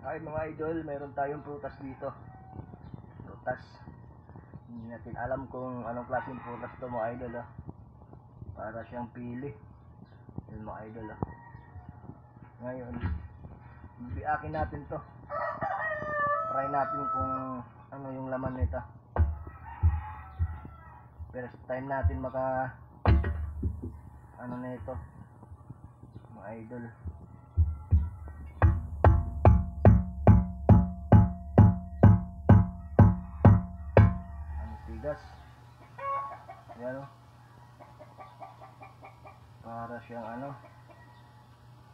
Ay mga idol, mayroon tayong prutas dito. Prutas. Hindi natin alam kung anong klaseng prutas to mga idol. Para siyang pili. Yun mga idol. Ngayon, bibiakin natin to. Try natin kung ano yung laman nito. First time natin ano na ito mga idol. Ang tigas. Yan o. Para siyang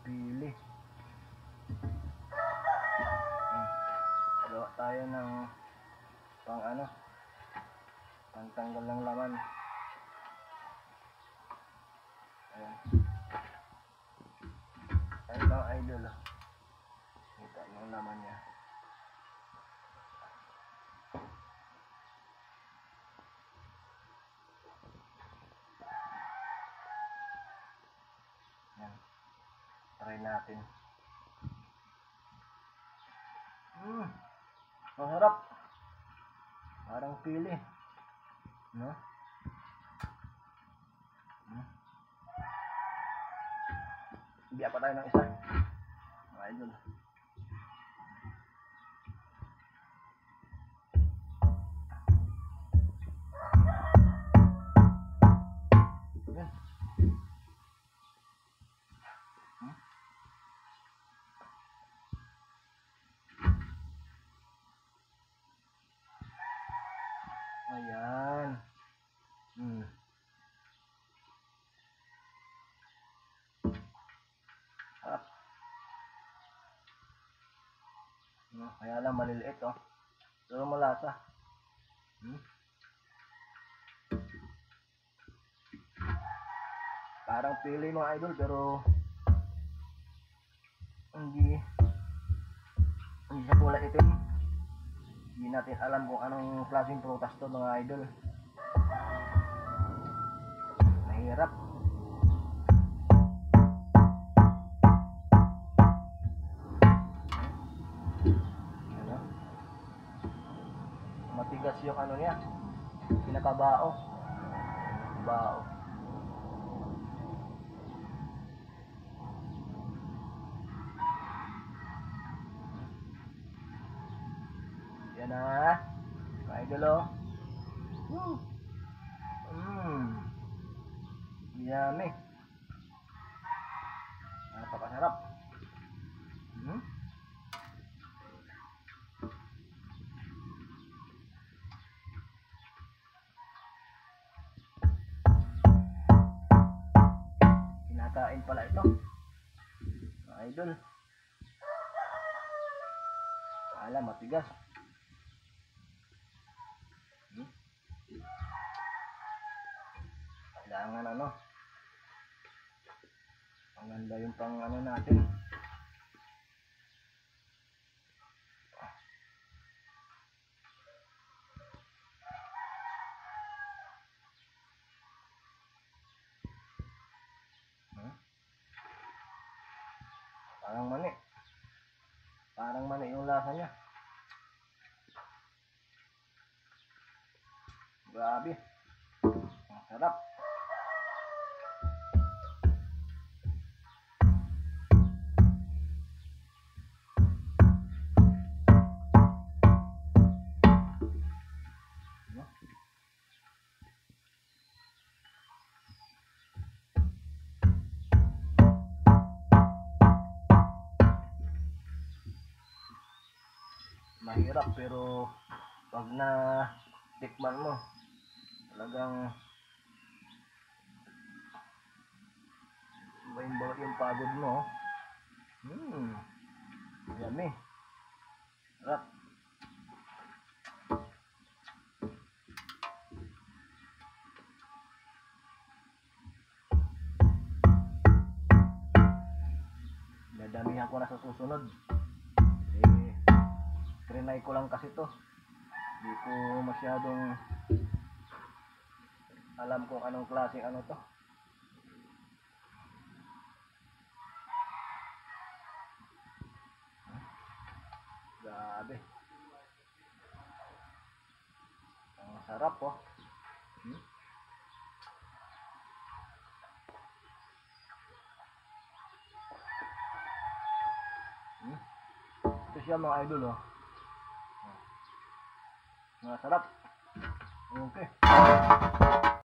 pili. Gawa tayo ng pangtanggal ng laman. Ayan. Ayan mga idol. Kita yung laman niya. Ayan. Try natin. Masarap. Parang pili. No? Biya pa tayo ng isa. Mga idol. Ayan. Ayan. Sarap. Kaya lang maliliit pero malasa. Parang pili mga idol pero hindi siya kulay itim. Hindi natin alam kung anong klaseng prutas to mga idol. Mahirap. Matigas yung niya, pinakabao. Bao. Yan na. Mga idol yummy. Napakasarap. Kinakain pala ito mga idol. Alam, matigas. Kailangan maganda yung pang natin. Parang mani yung lasa niya. Grabe. Ang sarap. Mahirap pero pag na tikman mo talagang iba yung pagod mo. Yummy. Sarap. Dadamihan ko na sa susunod. Trinay ko lang kasi to. Hindi ko masyadong alam kung anong klaseng to. Grabe. Ang sarap po. Hmm? Hmm? Ito siya mga idol, oh. Masarap. Okay.